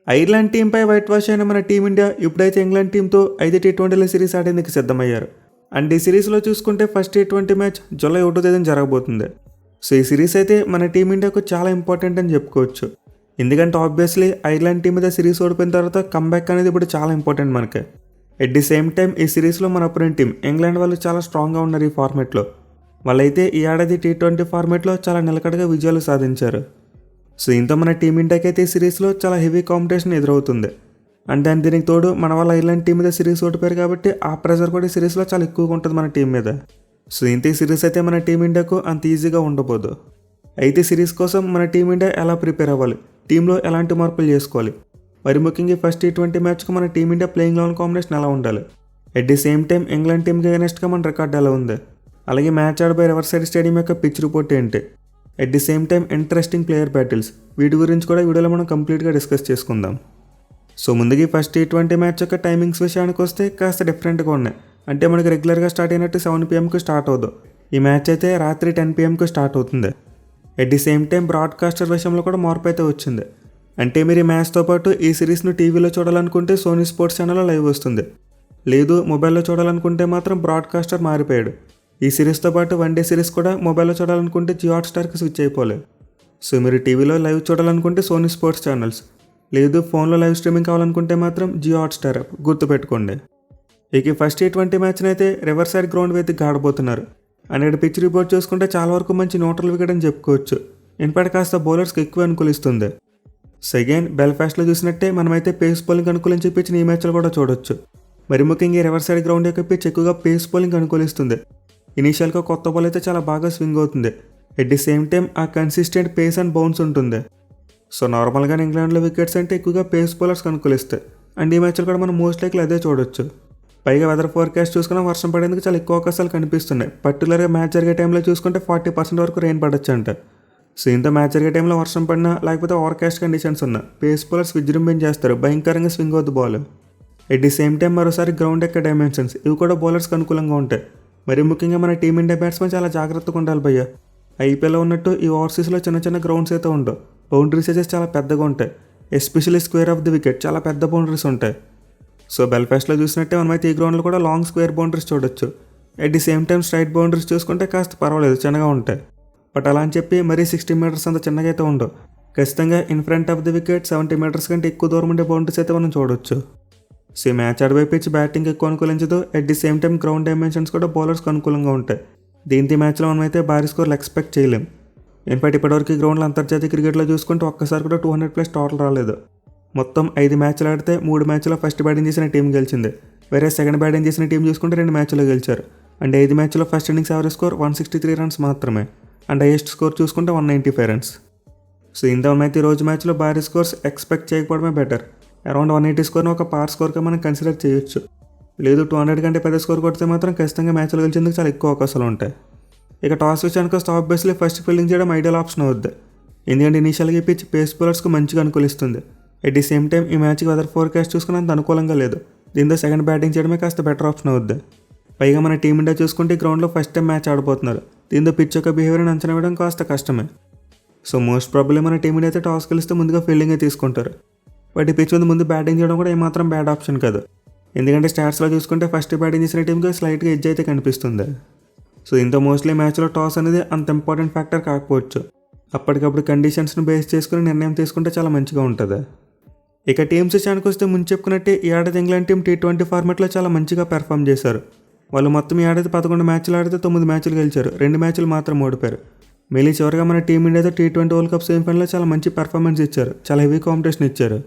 Ireland టీంపై white wash అయిన మన team India ఇప్పుడైతే ఇంగ్లాండ్ టీంతో 5 టీ20ల సిరీస్ ఆడేందుకు సిద్ధమయ్యారు. అండ్ ఈ సిరీస్లో చూసుకుంటే ఫస్ట్ టీ20 మ్యాచ్ జూలై 1వ తేదీన జరగబోతుంది. సో ఈ సిరీస్ అయితే మన టీమిండియాకు చాలా ఇంపార్టెంట్ అని చెప్పుకోవచ్చు. ఎందుకంటే ఆబ్వియస్లీ ఐర్లాండ్ టీం మీద సిరీస్ ఓడిపోయిన తర్వాత కంబ్యాక్ అనేది ఇప్పుడు చాలా ఇంపార్టెంట్ మనకి. ఎట్ ది సేమ్ టైం ఈ సిరీస్లో మన అపోనెంట్ టీం ఇంగ్లాండ్ వాళ్ళు చాలా స్ట్రాంగ్గా ఉన్నారు ఈ ఫార్మేట్లో. వాళ్ళైతే ఈ ఏడాది టీ20 ఫార్మేట్లో చాలా నిలకడగా విజయాలు సాధించారు. సో దీంతో మన టీమిండియాకి అయితే ఈ సిరీస్లో చాలా హెవీ కాంపిటీషన్ ఎదురవుతుంది. అంటే దీనికి తోడు మన వాళ్ళ ఐర్లాండ్ టీం మీద సిరీస్ ఓడిపోయారు కాబట్టి ఆ ప్రెషర్ కూడా ఈ సిరీస్లో చాలా ఎక్కువగా ఉంటుంది మన టీం మీద. సో దీంతో ఈ సిరీస్ అయితే మన టీమిండియాకు అంత ఈజీగా ఉండబోదు. అయితే సిరీస్ కోసం మన టీమిండియా ఎలా ప్రిపేర్ అవ్వాలి, టీంలో ఎలాంటి మార్పులు చేసుకోవాలి, మరి ముఖ్యంగా ఫస్ట్ టీ20 మ్యాచ్కు మన టీమిండియా ప్లేయింగ్ లెవెన్ కాంబినేషన్ ఎలా ఉండాలి, at the same time England టీంకి అగెనెస్ట్గా మన రికార్డ్ ఎలా ఉంది, అలాగే మ్యాచ్ ఆడబోయే రివర్ సైడ్ స్టేడియం యొక్క పిచ్ రిపోర్ట్ ఏంటి, at the same time interesting player battles, వీటి గురించి కూడా వీడియోలో మనం కంప్లీట్గా డిస్కస్ చేసుకుందాం. సో ముందుగా ఫస్ట్ టీ20 మ్యాచ్ యొక్క టైమింగ్స్ విషయానికి వస్తే కాస్త డిఫరెంట్గా ఉన్నాయి. అంటే మనకి రెగ్యులర్గా స్టార్ట్ అయినట్టు 7 PM స్టార్ట్ అవుతుంది. ఈ మ్యాచ్ అయితే రాత్రి 10 PM స్టార్ట్ అవుతుంది. At the same time broadcaster విషయంలో కూడా మార్పు అయితే వచ్చింది. అంటే మీరు ఈ మ్యాచ్తో పాటు ఈ సిరీస్ను టీవీలో చూడాలనుకుంటే సోనీ స్పోర్ట్స్ ఛానల్లో లైవ్ వస్తుంది. లేదు మొబైల్లో చూడాలనుకుంటే మాత్రం బ్రాడ్కాస్టర్ మారిపోయాడు. ఈ సిరీస్తో పాటు వన్డే సిరీస్ కూడా మొబైల్లో చూడాలనుకుంటే జియో హాట్స్టార్కి స్విచ్ అయిపోలే. సో మీరు టీవీలో లైవ్ చూడాలనుకుంటే సోనీ స్పోర్ట్స్ ఛానల్స్, లేదు ఫోన్లో లైవ్ స్ట్రీమింగ్ కావాలనుకుంటే మాత్రం జియో హాట్స్టార్ యాప్ గుర్తుపెట్టుకోండి. ఇక ఫస్ట్ టీ20 మ్యాచ్ని అయితే రివర్ సైడ్ గ్రౌండ్ వేదిక ఆడబోతున్నారు. అండ్ పిచ్ రిపోర్ట్ చూసుకుంటే చాలా వరకు మంచి న్యూట్రల్ వికెట్ అని చెప్పుకోవచ్చు. ఇన్పాక్ట్ కాస్త బౌలర్స్కి ఎక్కువ అనుకూలిస్తుంది. సెకండ్ బెల్ఫాస్ట్లో చూసినట్టే మనమైతే పేస్ బౌలింగ్ అనుకూలించి పిచ్ని ఈ మ్యాచ్లో కూడా చూడొచ్చు. మరి ముఖ్యంగా రివర్ సైడ్ గ్రౌండ్ యొక్క పిచ్ ఎక్కువగా పేస్ బౌలింగ్ అనుకూలిస్తుంది. ఇనీషియల్గా కొత్త బాల్ అయితే చాలా బాగా స్వింగ్ అవుతుంది. ఎట్ ది సేమ్ టైం ఆ కన్సిస్టెంట్ పేస్ అండ్ బౌన్స్ ఉంటుంది. సో నార్మల్గా ఇంగ్లాండ్లో వికెట్స్ అంటే ఎక్కువగా పేస్ బౌలర్స్కి అనుకూలిస్తాయి. అండ్ ఈ మ్యాచ్లో కూడా మనం మోస్ట్ లైక్లీ అదే చూడొచ్చు. పైగా వెదర్ ఫోర్కాస్ట్ చూసుకున్న వర్షం పడేందుకు చాలా ఎక్కువ అవకాశాలు కనిపిస్తున్నాయి. పర్టికులర్గా మ్యాచ్ జరిగే టైంలో చూసుకుంటే 40% వరకు రెయిన్ పడొచ్చు అంట. సో ఇంత మ్యాచ్ జరిగే టైంలో వర్షం పడినా లేకపోతే ఓవర్కాస్ట్ కండిషన్స్ ఉన్నా పేస్ బౌలర్స్ విజృంభించేస్తారు, భయంకరంగా స్వింగ్ అవుతుంది ball. At the same time మరోసారి గ్రౌండ్ యొక్క డైమెన్షన్స్ ఇవి కూడా బౌలర్స్కి అనుకూలంగా ఉంటాయి. మరి ముఖ్యంగా మన టీమిండియా బ్యాట్స్మెన్ చాలా జాగ్రత్తగా ఉండాలి భయ్య. ఐపీఎల్లో ఉన్నట్టు ఈ ఓవర్సీస్లో చిన్న చిన్న గ్రౌండ్స్ అయితే ఉండవు. బౌండరీస్ అయితే చాలా పెద్దగా ఉంటాయి. Especially square of the wicket చాలా పెద్ద బౌండరీస్ ఉంటాయి. సో బెల్ఫాస్ట్లో చూసినట్టే మనమైతే ఈ గ్రౌండ్లో కూడా లాంగ్ స్క్వేర్ బౌండరీస్ చూడొచ్చు. At the same time straight boundaries చూసుకుంటే కాస్త పర్వాలేదు, చిన్నగా ఉంటాయి. బట్ అలా అని చెప్పి మరీ 60 మీటర్స్ అంత చిన్నగా అయితే ఉండవు. ఖచ్చితంగా in front of the wicket 70 metres కంటే ఎక్కువ దూరం ఉండే బౌండరీస్ అయితే మనం చూడొచ్చు. సో మ్యాచ్ ఆడబోయే పిచ్ బ్యాటింగ్ ఎక్కువ అనుకూలించదు. At the same time ground dimensions కూడా బౌలర్స్కి అనుకూలంగా ఉంటాయి. దీంతో ఈ మ్యాచ్లో మనమైతే భారీ స్కోర్లు ఎక్స్పెక్ట్ చేయలేం. ఇన్ఫాక్ట్ ఇప్పటివరకు ఈ గ్రౌండ్లో అంతర్జాతీయ క్రికెట్లో చూసుకుంటే ఒక్కసారి కూడా 200+ టోటల్ రాలేదు. మొత్తం 5 మ్యాచ్లు ఆడితే 3 మ్యాచ్లో ఫస్ట్ బ్యాటింగ్ చేసిన టీం గెలిచింది. వేరే సెకండ్ బ్యాటింగ్ చేసిన టీం చూసుకుంటే 2 మ్యాచ్లో గెలిచారు. అండ్ 5 మ్యాచ్లో first innings average score 163 runs మాత్రమే. అండ్ హైయెస్ట్ స్కోర్ చూసుకుంటే 195 రన్స్. సో ఇంత మనమైతే ఈ రోజు మ్యాచ్లో భారీ స్కోర్స్ ఎక్స్పెక్ట్ చేయకపోవడమే బెటర్. అరౌండ్ 180 స్కోర్ని ఒక పార్ స్కోర్గా మనం కన్సిడర్ చేయొచ్చు. లేదు 200 కంటే పెద్ద స్కోర్ కొడితే మాత్రం ఖచ్చితంగా మ్యాచ్లో గెలిచేందుకు చాలా ఎక్కువ అవకాశాలు ఉంటాయి. ఇక టాస్ విషయానికి వస్తే ఆబ్వియస్లీ ఫస్ట్ ఫీల్డింగ్ చేయడం ఐడియల్ ఆప్షన్ అవుద్ది. ఎందుకంటే ఇనీషియల్గా ఈ పిచ్ పేస్ బౌలర్స్కి మంచిగా అనుకూలిస్తుంది. ఎట్ ది సేమ్ టైం ఈ మ్యాచ్కి వెదర్ ఫోర్కాస్ట్ చూసుకున్నంత అనుకూలంగా లేదు. దీంతో సెకండ్ బ్యాటింగ్ చేయడమే కాస్త బెటర్ ఆప్షన్ అవుద్ది. పైగా మన టీమిండియా చూసుకుంటే ఈ గ్రౌండ్లో ఫస్ట్ టైం మ్యాచ్ ఆడబోతున్నారు. దీంతో పిచ్ యొక్క బిహేవియర్ని అంచనా వేయడం కాస్త కష్టమే. సో మోస్ట్ ప్రాబ్లీ మన టీమిండియా అయితే టాస్ గెలిస్తే ముందుగా ఫీల్డింగే తీసుకుంటారు. బట్ ఈ పిచ్ ముందు బ్యాటింగ్ చేయడం కూడా ఏమాత్రం బ్యాడ్ ఆప్షన్ కాదు. ఎందుకంటే స్టాట్స్లో చూసుకుంటే ఫస్ట్ బ్యాటింగ్ చేసిన టీంకి స్లైట్గా ఎడ్జ్ అయితే కనిపిస్తుంది. సో దీంతో మోస్ట్లీ మ్యాచ్లో టాస్ అనేది అంత ఇంపార్టెంట్ ఫ్యాక్టర్ కాకపోవచ్చు. అప్పటికప్పుడు కండిషన్స్ని బేస్ చేసుకుని నిర్ణయం తీసుకుంటే చాలా మంచిగా ఉంటుంది. ఇక టీమ్స్ విషయానికి వస్తే ముందు చెప్పుకున్నట్టే ఈ ఏడాది ఇంగ్లాండ్ టీం టీ20 ఫార్మాట్లో చాలా మంచిగా పెర్ఫామ్ చేశారు. వాళ్ళు మొత్తం ఈ ఏడాది 11 మ్యాచ్లు ఆడితే 9 మ్యాచ్లు గెలిచారు, 2 మ్యాచ్లు మాత్రం ఓడిపోయారు. మళ్ళీ చివరిగా మన టీమిండియాతో టీ20 వరల్డ్ కప్ సెమీఫైనల్లో చాలా మంచి పెర్ఫార్మెన్స్ ఇచ్చారు, చాలా హెవీ కాంపిటీషన్ ఇచ్చారు.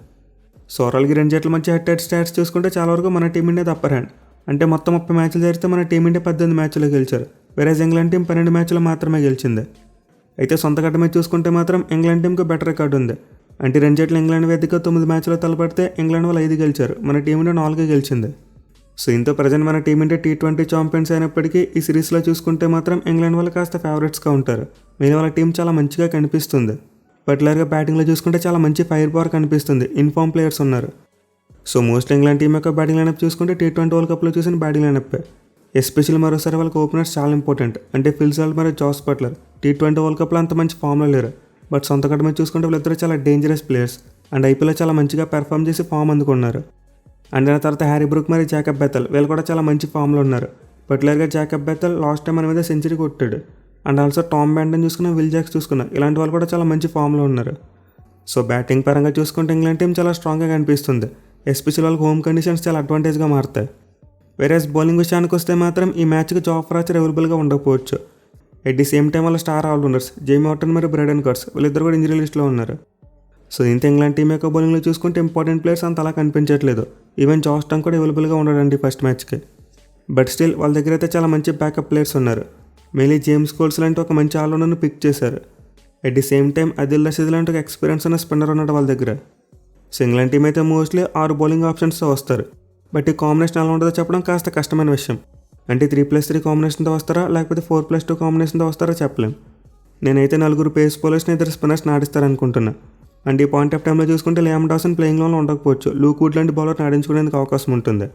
సో ఓవరాల్గా 2 జట్ల మధ్య హెడ్ స్టాట్స్ చూసుకుంటే చాలా వరకు మన టీమిండియా అప్పర్ హ్యాండ్. అంటే మొత్తం 30 మ్యాచ్లు జరిగితే మన టీమిండియా 18 మ్యాచ్లు గెలిచారు, వేరే ఇంగ్లాండ్ టీం 12 మ్యాచ్లు మాత్రమే గెలిచింది. అయితే సొంత గడ్డ మీద చూసుకుంటే మాత్రం ఇంగ్లాండ్ టీంకి బెటర్ రికార్డు ఉంది. అంటే 2 జట్లు ఇంగ్లాండ్ వేదిక 9 మ్యాచ్లో తలపడితే ఇంగ్లాండ్ వాళ్ళు 5 గెలిచారు, మన టీమిండియా 4 గెలిచింది. సో ఇంతో ప్రజెంట్ మన టీమిండియా టీ20 ఛాంపియన్స్ అయినప్పటికీ ఈ సిరీస్లో చూసుకుంటే మాత్రం ఇంగ్లాండ్ వాళ్ళు కాస్త ఫేవరెట్స్గా ఉంటారు. మిగతా వాళ్ళ టీం చాలా మంచిగా కనిపిస్తుంది. పర్టికులర్గా బ్యాటింగ్లో చూసుకుంటే చాలా మంచి ఫైర్ పవర్ కనిపిస్తుంది, ఇన్ఫామ్ ప్లేయర్స్ ఉన్నారు. సో మోస్ట్ ఇంగ్లాండ్ టీం యొక్క బ్యాటింగ్ లైనప్ చూసుకుంటే టీ20 వరల్డ్ కప్లో చూసిన బ్యాటింగ్ లైనప్. ఎస్పెషల్లీ మరోసారి వాళ్ళకి ఓపెనర్స్ చాలా ఇంపార్టెంట్. అంటే ఫిల్ సాల్ట్ మరియు జాస్ బట్లర్ టీ20 వరల్డ్ కప్లో అంత మంచి ఫామ్లో లేరు. బట్ సొంత గడ్డ మీద చూసుకుంటే వీళ్ళిద్దరు చాలా డేంజరస్ ప్లేయర్స్. అండ్ ఐపీఎల్లో చాలా మంచిగా పెర్ఫామ్ చేసి ఫామ్ అందుకున్నారు. అండ్ దాని తర్వాత హ్యారీ బ్రూక్ మరియు జాకబ్ బెథెల్ వీళ్ళు కూడా చాలా మంచి ఫామ్లో ఉన్నారు. పర్టికులర్గా జాకబ్ బెథెల్ లాస్ట్ టైం మన మీద సెంచరీ కొట్టాడు. అండ్ ఆల్సో టామ్ బ్యాంటన్ చూసుకున్నా, విల్ జాక్స్ చూసుకున్నా, ఇలాంటి వాళ్ళు కూడా చాలా మంచి ఫామ్లో ఉన్నారు. సో బ్యాటింగ్ పరంగా చూసుకుంటే ఇంగ్లాండ్ టీం చాలా స్ట్రాంగ్గా కనిపిస్తుంది. ఎస్పెషల్ వాళ్ళకి హోమ్ కండిషన్స్ చాలా అడ్వాంటేజ్గా మారుతాయి. వేరేస్ బౌలింగ్ విషయానికి వస్తే మాత్రం ఈ మ్యాచ్కి జాఫ్రా ఆర్చర్ అవైలబుల్గా ఉండకపోవచ్చు. ఎట్ ది సేమ్ టైం వాళ్ళ స్టార్ ఆల్రౌండర్స్ జేమీ వార్టన్ మరియు బ్రైడెన్ కట్స్ వీళ్ళిద్దరు కూడా ఇంజరీ లిస్ట్లో ఉన్నారు. సో దీంతో ఇంగ్లాండ్ టీం యొక్క బౌలింగ్లో చూసుకుంటే ఇంపార్టెంట్ ప్లేయర్స్ అంత అలా కనిపించట్లేదు. ఈవెన్ జాస్ టంగ్ కూడా అవైలబుల్గా ఉండడండి ఫస్ట్ మ్యాచ్కి. బట్ స్టిల్ వాళ్ళ దగ్గర అయితే చాలా మంచి బ్యాకప్ ప్లేయర్స్ ఉన్నారు. మెయిన్లీ జేమ్స్ కోల్స్ లాంటి ఒక మంచి ఆల్రౌండర్ను పిక్ చేశారు. At the same time Adil Rashid లాంటి ఒక ఎక్స్పీరియన్స్ ఉన్న స్పిన్నర్ ఉన్నాడు వాళ్ళ దగ్గర. సో ఇంగ్లాండ్ టీం అయితే మోస్ట్లీ 6 బౌలింగ్ ఆప్షన్స్తో వస్తారు. బట్ ఈ కాంబినేషన్ ఎలా ఉంటుందో చెప్పడం కాస్త కష్టమైన విషయం. అంటే 3+3 కాంబినేషన్తో వస్తారా లేకపోతే 4+2 కాంబినేషన్తో వస్తారో చెప్పలేం. నేనైతే 4 పేస్ బౌలర్స్ని 2 స్పిన్నర్స్ని ఆడిస్తారనుకుంటున్నా. అండ్ ఈ పాయింట్ ఆఫ్ టైంలో చూసుకుంటే లియామ్ డాసన్ ప్లేయింగ్లో ఉండకపోవచ్చు. లూక్ వుడ్ లాంటి బౌలర్ని ఆడించుకునేందుకు అవకాశం ఉంటుంది.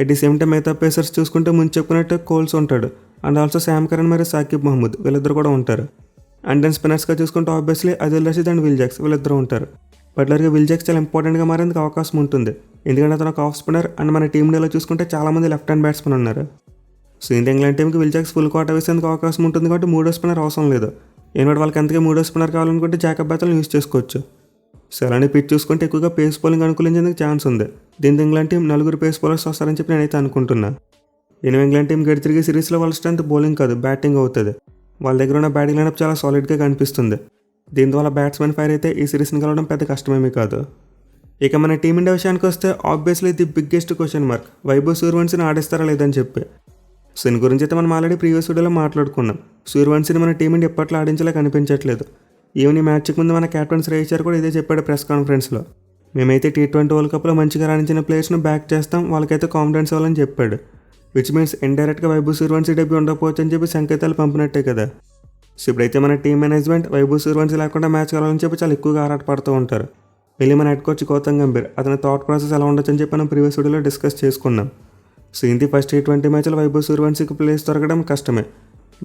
ఎట్ ది సేమ్ టైం మిగతా పేసర్స్ చూసుకుంటే ముందు చెప్పుకున్నట్టు కోల్స్ ఉంటాడు. అండ్ ఆల్సో శామ్ కరన్ మరియు సాకిబ్ మహమ్మద్ వీళ్ళిద్దరు కూడా ఉంటారు. అండ్ దెన్ స్పిన్నర్స్గా చూసుకుంటే obviously Adil Rashid and Will Jacks వీళ్ళిద్దరు ఉంటారు. పర్టికులర్గా విల్ జాక్స్ చాలా ఇంపార్టెంట్గా మారేందుకు అవకాశం ఉంటుంది. ఎందుకంటే అతను ఒక ఆఫ్ స్పిన్నర్. అండ్ మన టీం ఇండియాలో చూసుకుంటే చాలామంది లెఫ్ట్ హ్యాండ్ బ్యాట్స్మెన్ ఉన్నారు. సో ఇండియా ఇంగ్లాండ్ టీంకి విల్ జాక్స్ ఫుల్ కోట వేసేందుకు అవకాశం ఉంటుంది కాబట్టి 3వ స్పిన్నర్ అవసరం లేదు. ఎందుకంటే వాళ్ళకి ఎంతగా 3వ స్పిన్నర్ కావాలనుకుంటే జాకబ్ బెథెల్ని యూజ్ చేసుకోవచ్చు. సో అలానే పిచ్ చూసుకుంటే ఎక్కువగా పేస్ బౌలింగ్ అనుకూలించేందుకు ఛాన్స్ ఉంది. దీంతో ఇంగ్లాండ్ టీం 4 పేస్ బౌలర్స్ వస్తారని చెప్పి నేనైతే అనుకుంటున్నా. ఇంగ్లాండ్ టీం గడి తిరిగే సిరీస్లో వాళ్ళ స్ట్రెంత్ బౌలింగ్ కాదు బ్యాటింగ్ అవుతుంది. వాళ్ళ దగ్గర ఉన్న బ్యాటింగ్ లైనప్ చాలా సాలిడ్గా కనిపిస్తుంది. దీంతో వాళ్ళ బ్యాట్స్మెన్ ఫైర్ అయితే ఈ సిరీస్ని గెలవడం పెద్ద కష్టమేమీ కాదు. ఇక మన టీమిండియా విషయానికి వస్తే obviously the biggest question mark Vaibhav సూర్యవంశీని ఆడిస్తారా లేదని చెప్పి. సో దీని గురించి అయితే మనం ఆల్రెడీ ప్రీవియస్ వీడియోలో మాట్లాడుకున్నాం. సూర్యవంశీని మన టీమిండియా ఎప్పట్లో ఆడించేలా కనిపించట్లేదు. ఈవెన్ ఈ మ్యాచ్కి ముందు మన కెప్టెన్ శ్రేయస్ అయ్యర్ కూడా ఇదే చెప్పాడు ప్రెస్ కాన్ఫరెన్స్లో. మేమైతే T20 వరల్డ్ కప్లో మంచిగా రాణించిన ప్లేయర్స్ని బ్యాక్ చేస్తాం, వాళ్ళకైతే కాన్ఫిడెన్స్ ఇవ్వాలని చెప్పాడు. విచ్ మీన్స్ ఇండైరెక్ట్గా వైభవ్ సూర్యవంశీ డెబ్యూ ఉండకపోవచ్చు అని చెప్పి సంకేతాలు పంపినట్టే కదా. సో ఇప్పుడైతే మన టీం మేనేజ్మెంట్ వైభవ్ సూర్యవంశీ లేకుండా మ్యాచ్ కావాలని చెప్పి చాలా ఎక్కువగా ఆరాటపడుతూ ఉంటారు. వెళ్ళి మన హెడ్ కోచ్ గౌతమ్ గంభీర్ అతని థాట్ ప్రాసెస్ ఎలా ఉండొచ్చు అని చెప్పి మనం ప్రీవియస్ వీడియోలో డిస్కస్ చేసుకున్నాం. సో ఇంటి ఫస్ట్ T20 మ్యాచ్లో వైభవ్ సూర్యవంశీకి ప్లేస్ దొరకడం కష్టమే.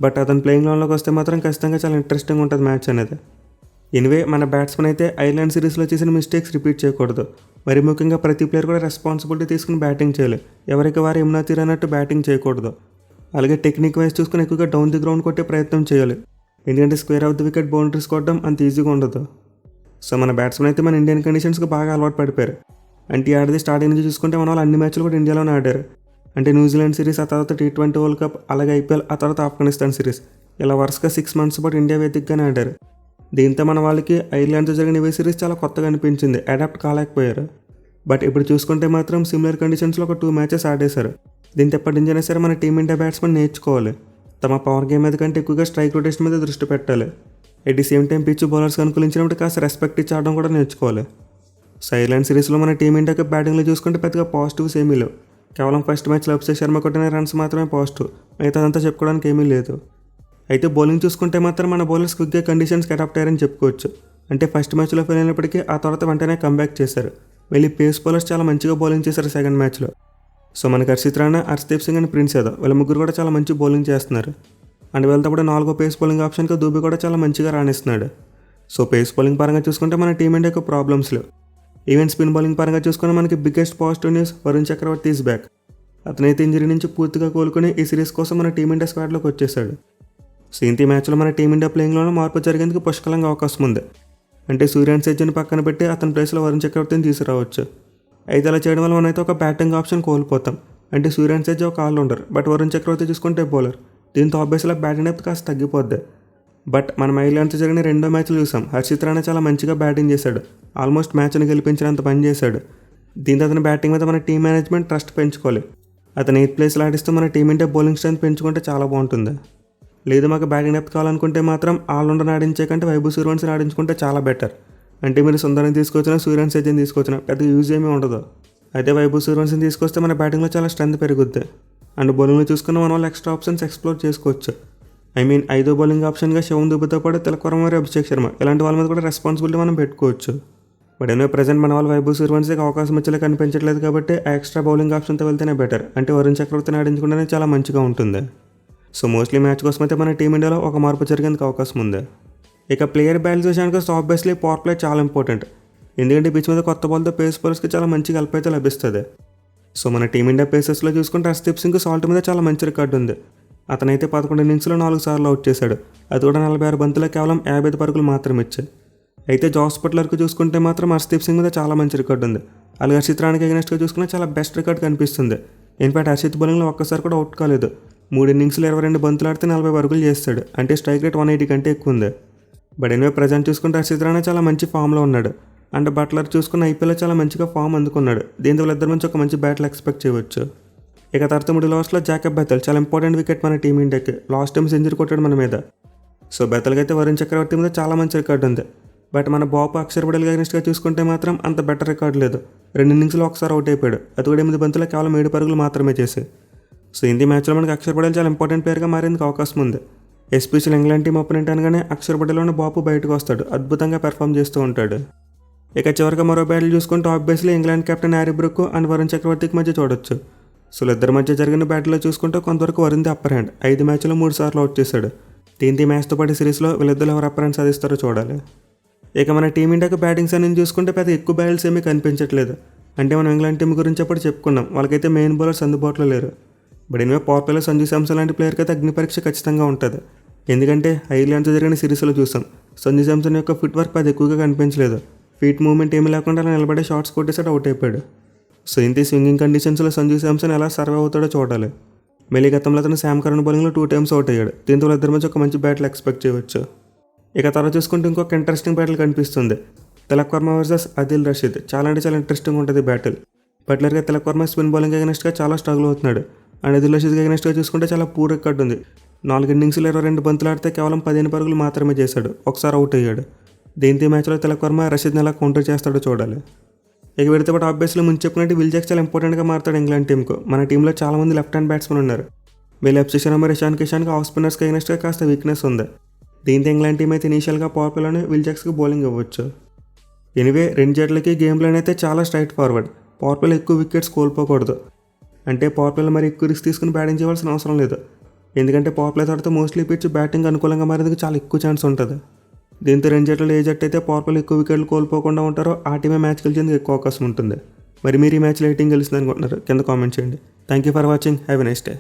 బట్ అతను ప్లేయింగ్ లైన్లోకి వస్తే మాత్రం ఖచ్చితంగా చాలా ఇంట్రెస్టింగ్ ఉంటుంది మ్యాచ్ అనేది. ఎనివే మన బ్యాట్స్మెన్ అయితే ఐర్లాండ్ సిరీస్లో చేసిన మిస్టేక్స్ రిపీట్ చేయకూడదు. మరి ముఖ్యంగా ప్రతి ప్లేయర్ కూడా రెస్పాన్సిబిలిటీ తీసుకుని బ్యాటింగ్ చేయాలి. ఎవరికి వారు యమునా తీర్ అన్నట్టు బ్యాటింగ్ చేయకూడదు. అలాగే టెక్నిక్ వైజ్ చూసుకుని ఎక్కువగా డౌన్ ది గ్రౌండ్ కొట్టే ప్రయత్నం చేయాలి. ఎందుకంటే square of the wicket boundaries కొట్టడం అంత ఈజీగా ఉండదు. సో మన బ్యాట్స్మెన్ అయితే మన ఇండియన్ కండిషన్స్కి బాగా అలవాటు పడిపోయారు. అంటే ఈ ఆడది స్టార్టింగ్ నుంచి చూసుకుంటే మన వాళ్ళు అన్ని మ్యాచ్లు కూడా ఇండియాలోనే ఆడారు. అంటే న్యూజిలాండ్ సిరీస్, ఆ తర్వాత T20 వరల్డ్ కప్, అలాగే IPL, ఆ తర్వాత ఆఫ్ఘనిస్తాన్ సిరీస్, ఇలా వరుసగా 6 months పాటు ఇండియా వేదికగానే ఆడారు. దీంతో మన వాళ్ళకి ఐర్లాండ్తో జరిగిన ఇవే సిరీస్ చాలా కొత్తగా అనిపించింది, అడాప్ట్ కాలేకపోయారు. బట్ ఇప్పుడు చూసుకుంటే మాత్రం సిమిలర్ కండిషన్స్లో ఒక 2 matches ఆడేశారు. దీంతో ఎప్పటి నుంచైనా సరే మన టీమిండియా బ్యాట్స్మెన్ నేర్చుకోవాలి. తమ పవర్ గేమ్ మీద కంటే ఎక్కువగా స్ట్రైక్ రొటేషన్ మీద దృష్టి పెట్టాలి. At the same time pitch bowlers అనుకూలించినప్పుడు కాస్త రెస్పెక్ట్ ఇచ్చి ఆడడం కూడా నేర్చుకోవాలి. సో ఐర్లాండ్ సిరీస్లో మన టీమిండియాకి బ్యాటింగ్లో చూసుకుంటే పెద్దగా పాజిటివ్స్ ఏమీ లేవు. కేవలం ఫస్ట్ మ్యాచ్లో అభిషేక్ శర్మ కొట్టిన రన్స్ మాత్రమే పాజిటివ్, మిగతాదంతా చెప్పుకోవడానికి ఏమీ లేదు. అయితే బౌలింగ్ చూసుకుంటే మాత్రం మన బౌలర్స్ క్విక్గా కండిషన్స్కి అడాప్ట్ అయ్యారని చెప్పుకోవచ్చు. అంటే ఫస్ట్ మ్యాచ్లో ఫెయిల్ అయినప్పటికీ ఆ తర్వాత వెంటనే కంబ్యాక్ చేశారు. వెళ్ళి పేస్ బౌలర్స్ చాలా మంచిగా బౌలింగ్ చేశారు సెకండ్ మ్యాచ్లో. సో మనకి హర్షిత్ రాణా, హర్షదీప్ సింగ్ అండ్ ప్రిన్స్ యాదవ్ వీళ్ళ ముగ్గురు కూడా చాలా మంచి బౌలింగ్ చేస్తున్నారు. అండ్ వీళ్ళతో కూడా 4వ పేస్ బౌలింగ్ ఆప్షన్కి దూబి కూడా చాలా మంచిగా రాణిస్తున్నాడు. సో పేస్ బౌలింగ్ పరంగా చూసుకుంటే మన టీమిండియాకు ప్రాబ్లమ్స్ లేవు. ఈవెన్ స్పిన్ బౌలింగ్ పరంగా చూసుకుని మనకి biggest positive news Varun Chakravarthy is back. అతనైతే ఇంజరీ నుంచి పూర్తిగా కోలుకుని ఈ సిరీస్ కోసం మన టీమిండియా స్క్వాడ్లోకి వచ్చేసాడు. సో ఇంత మ్యాచ్లో మన టీమిండియా ప్లేయింగ్లోనే మార్పు జరిగేందుకు పుష్కలంగా అవకాశం ఉంది. అంటే సూర్యాన్ సెజ్జుని పక్కన పెట్టి అతని ప్లేస్లో వరుణ్ చక్రవర్తిని తీసుకురావచ్చు. అయితే అలా చేయడం వల్ల మనమైతే ఒక బ్యాటింగ్ ఆప్షన్ కోల్పోతాం. అంటే సూర్యాన్ సెజ్జు ఒక ఆల్రౌండర్, బట్ వరుణ్ చక్రవర్తి చూసుకుంటే బౌలర్. దీంతో ఆబ్వియస్గా బ్యాటింగ్ డెప్త్ కాస్త తగ్గిపోద్ది. బట్ మనం ఐర్లాండ్తో జరిగిన 2 మ్యాచ్లు చూసాం. హర్షిత్ రాణా చాలా మంచిగా బ్యాటింగ్ చేశాడు, ఆల్మోస్ట్ మ్యాచ్ని గెలిపించినంత పని చేశాడు. దీంతో అతని బ్యాటింగ్ మీద మన టీం మేనేజ్మెంట్ ట్రస్ట్ పెంచుకోవాలి. అతను 8th ప్లేస్లో ఆడిస్తూ మన టీమిండియా బౌలింగ్ స్ట్రెంత్ పెంచుకుంటే చాలా బాగుంటుంది. లేదు మాకు బ్యాటింగ్ డెప్త్ కావాలనుకుంటే మాత్రం ఆల్రౌండర్ ఆడించే కంటే వైభవ్ సూర్యవంశీని ఆడించుకుంటే చాలా బెటర్. అంటే మీరు సుందర్ని తీసుకొచ్చినా, సూర్యాన్ సెజ్జని తీసుకొచ్చినా పెద్ద యూజ్ ఏమీ ఉండదు. అయితే వైభవ్ సూర్యవంశీని తీసుకొస్తే మన బ్యాటింగ్లో చాలా స్ట్రెంత్ పెరుగుద్ది. అండ్ బౌలింగ్లో చూసుకున్న మన వాళ్ళు ఎక్స్ట్రా ఆప్షన్స్ ఎక్స్ప్లోర్ చేసుకోవచ్చు. ఐ మీన్ 5వ బౌలింగ్ ఆప్షన్గా శివం దుబేతో పాటు తిలక్ వర్మ మరియు అభిషేక్ శర్మ ఇలాంటి వాళ్ళ మీద కూడా రెస్పాన్సిబిలిటీ మనం పెట్టుకోవచ్చు. బట్ ఏమో ప్రజెంట్ మన వాళ్ళు వైభవ్ సూర్యవంశీకి అవకాశం ఇచ్చేలా కనిపించట్లేదు కాబట్టి ఆ ఎక్స్ట్రా బౌలింగ్ ఆప్షన్తో వెళ్తేనే బెటర్. అంటే వరుణ్ చక్రవర్తిని ఆడించుకుంటేనే చాలా మంచిగా ఉంటుంది. సో మోస్ట్లీ మ్యాచ్ కోసం అయితే మన టీమిండియాలో ఒక మార్పు జరిగేందుకు అవకాశం ఉంది. ఇక ప్లేయర్ బ్యాలెన్స్ విషయానికి వస్తే ఆబ్వియస్లీ పవర్ ప్లే చాలా ఇంపార్టెంట్. ఎందుకంటే పిచ్ మీద కొత్త బాల్తో పేస్ బౌలర్స్కి చాలా మంచి హెల్ప్ అయితే లభిస్తుంది. సో మన టీమిండియా పేసర్స్లో చూసుకుంటే హర్షదీప్ సింగ్ సాల్ట్ మీద చాలా మంచి రికార్డు ఉంది. అతనైతే 11 ఇన్నింగ్స్లో 4 సార్లు అవుట్ చేశాడు. అది కూడా 46 బంతుల్లో కేవలం 55 పరుగులు మాత్రమే ఇచ్చాయి. అయితే జాస్ బట్లర్కి చూసుకుంటే మాత్రం హర్షదీప్ సింగ్ మీద చాలా మంచి రికార్డు ఉంది. అలాగే హర్షిత్ రాణాకి అగెన్స్ట్గా చూసుకున్న చాలా బెస్ట్ రికార్డు కనిపిస్తుంది. ఇన్ఫాక్ట్ హర్షిత్ బౌలింగ్లో ఒక్కసారి కూడా అవుట్ కాలేదు. 3 ఇన్నింగ్స్లో 22 బంతులు ఆడితే 40 పరుగులు చేస్తాడు. అంటే స్ట్రైక్ రేట్ 180 కంటే ఎక్కువ ఉంది. బట్ ఎనివే ప్రజెంట్ చూసుకుంటే హర్షిత్ రాణా చాలా మంచి ఫామ్లో ఉన్నాడు. అండ్ బట్లర్ చూసుకున్న ఐపీఎల్లో చాలా మంచిగా ఫామ్ అందుకున్నాడు. దీంతో వీళ్ళిద్దరి నుంచి ఒక మంచి బ్యాటిల్ ఎక్స్పెక్ట్ చేయవచ్చు. ఇక తర్వాత మిడిల్ ఓవర్స్లో జాకబ్ బెథెల్ చాలా ఇంపార్టెంట్ వికెట్ మన టీమిండియాకి. లాస్ట్ టైం సెంచరీ కొట్టాడు మన మీద. సో బెథెల్కి అయితే వరుణ్ చక్రవర్తి మీద చాలా మంచి రికార్డు ఉంది. బట్ మన బాబు అక్షర్ పటేల్ అగెన్స్ట్గా చూసుకుంటే మాత్రం అంత బెటర్ రికార్డు లేదు. 2 ఇన్నింగ్స్లో ఒకసారి అవుట్ అయిపోయాడు. అది కూడా 8 బంతుల్లో కేవలం 7 పరుగులు మాత్రమే చేశాయి. సో ఈ మ్యాచ్లో మనకి అక్షర్ పటేల్ చాలా ఇంపార్టెంట్ ప్లేయర్గా మారేందుకు అవకాశం ఉంది. ఎస్పెషల్ ఇంగ్లాండ్ టీం ఓపెనెంట్ అనగానే అక్షర్ పటేల్లోని బాబు బయటకు వస్తాడు. అద్భుతంగా పెర్ఫామ్ చేస్తూ ఉంటాడు. ఇక చివరిగా మరో బ్యాటిల్ చూసుకుంటే obviously England captain Harry Brook and Varun చక్రవర్తికి మధ్య చూడొచ్చు. సో ఇద్దరి మధ్య జరిగిన బ్యాటిల్లో చూసుకుంటే కొంతవరకు వరుణ్ది అప్పర్ హ్యాండ్. 5 మ్యాచ్లో 3 సార్లు అవుట్ చేశాడు. దీంతో మ్యాచ్తో పాటు సిరీస్లో వీళ్ళిద్దరు ఎవరు అప్పర్ హ్యాండ్ సాధిస్తారో చూడాలి. ఇక మన టీమిండియాకి బ్యాటింగ్స్ అని చూసుకుంటే పెద్ద ఎక్కువ బ్యాటిల్స్ ఏమీ కనిపించట్లేదు. అంటే మనం ఇంగ్లాండ్ టీం గురించి అప్పుడు చెప్పుకున్నాం. వాళ్ళకైతే మెయిన్ బౌలర్స్ అందుబాటులో లేరు. బట్ ఎనివే పవర్ ప్లేలో సంజు శాంసన్ లాంటి ప్లేయర్కి అయితే అగ్ని పరీక్ష ఖచ్చితంగా ఉంటుంది. ఎందుకంటే ఐర్లాండ్తో జరిగిన సిరీస్లో చూసాం సంజు శాంసన్ యొక్క ఫుట్ వర్క్ పెద్ద ఎక్కువగా కనిపించలేదు. ఫీట్ మూవ్మెంట్ ఏమీ లేకుండా అలా నిలబడే షాట్స్ కొట్టేసాడు, అవుట్ అయిపోయాడు. సో ఇంత స్వింగింగ్ కండిషన్స్లో సంజు శాంసన్ ఎలా సర్వే అవుతాడో చూడాలి. మళ్ళీ గతంలో అతను శామ్ కరణ్ బౌలింగ్లో 2 టైమ్స్ అవుట్ అయ్యాడు. దీంతో వాళ్ళిద్దరి మధ్య ఒక మంచి బ్యాటిల్ ఎక్స్పెక్ట్ చేయవచ్చు. ఇక తర్వాత చూసుకుంటే ఇంకొక ఇంట్రెస్టింగ్ బ్యాటిల్ కనిపిస్తుంది. తిలక్ వర్మ వర్సెస్ ఆదిల్ రషీద్. చాలా అంటే చాలా ఇంట్రెస్టింగ్ ఉంటుంది బ్యాటిల్. పర్టికులర్గా తిలక్ వర్మ స్పిన్ బౌలింగ్ అగెన్స్ట్గా చాలా స్ట్రగుల్ అవుతున్నాడు. అండ్ ఆదిల్ రషీద్ అగెన్స్ట్గా చూసుకుంటే చాలా పూర్ రికార్డు ఉంది. 4 ఇన్నింగ్స్లో 22 బంతులు ఆడితే కేవలం 15 పరుగులు మాత్రమే చేశాడు. ఒకసారి అవుట్ అయ్యాడు. దీంతో మ్యాచ్లో తిలక్ వర్మ రషీద్ని ఎలా కౌంటర్ చేస్తాడో చూడాలి. ఇక వీడితో పాటు ఆబ్వియస్లీ ముందు చెప్పినట్టు విల్ జాక్స్ చాలా ఇంపార్టెంట్గా మారుతాడు ఇంగ్లాండ్ టీంకు. మన టీంలో చాలామంది లెఫ్ట్ హ్యాండ్ బ్యాట్స్మెన్ ఉన్నారు. వీళ్ళు అభిషేక్ శర్మ, ఇషాన్ కిషాన్కి ఆఫ్ స్పిన్నర్స్కి అగెన్స్ట్గా కాస్త వీక్నెస్ ఉంది. దీంతో ఇంగ్లాండ్ టీం అయితే ఇనీషియల్గా పవర్ ప్లేలోనే విల్ జాక్స్కి బౌలింగ్ ఇవ్వచ్చు. ఎనివే రెండు జట్లకి గేమ్ ప్లాన్ అయితే చాలా స్ట్రైట్ ఫార్వర్డ్. పవర్ ప్లేలో ఎక్కువ వికెట్స్ కోల్పోకూడదు. అంటే పవర్ ప్లేలో మరి ఎక్కువ రిస్క్ తీసుకుని బ్యాటింగ్ చేయాల్సిన అవసరం లేదు. ఎందుకంటే పవర్ ప్లే తర్వాత మోస్ట్లీ పిచ్ బ్యాటింగ్ అనుకూలంగా మారేందుకు చాలా ఎక్కువ ఛాన్స్ ఉంటుంది. దీంతో రెండు జట్లలో ఏ జట్టు అయితే పవర్ ప్లేలో ఎక్కువ వికెట్లు కోల్పోకుండా ఉంటారో ఆ టీమే మ్యాచ్ గెలిచేందుకు ఎక్కువ అవకాశం ఉంటుంది. మరి మీరు ఈ మ్యాచ్లో ఏ టీం గెలుస్తుంది అనుకుంటున్నారు కింద కామెంట్ చేయండి. Thank you for watching. Have a nice day.